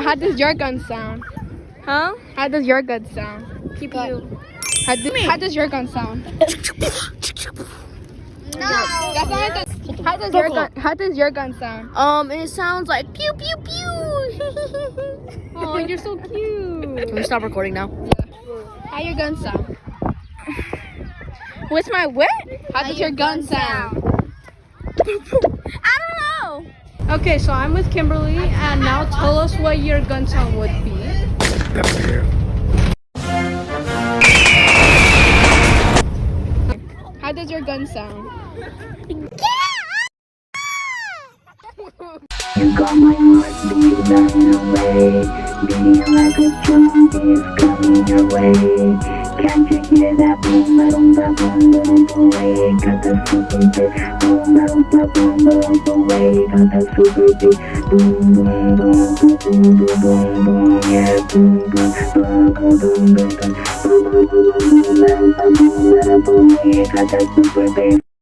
how does your gun sound? Huh? How does your gun sound? Keep Go. you. How does your gun sound? No. That's not like how does your gun sound? It sounds like pew pew pew. Oh, you're so cute. Can we stop recording now? How your gun sound? What's my what? How does your gun sound? I don't know. Okay, so I'm with Kimberly, and now tell us what your gun sound would be. How does your gun sound? You got my heart beating away, beating like a drum is coming your way. Can't you hear that boom, boom, boom, boom, boom, boom, away? Got that super big boom, boom, boom, boom, boom, boom, away. Got that super big boom, boom, boom, boom, boom, boom, boom, boom, yeah, boom, boom, boom, boom, boom, boom, boom, boom, boom, boom, boom, boom, boom, boom, boom, boom, yeah, got that super big.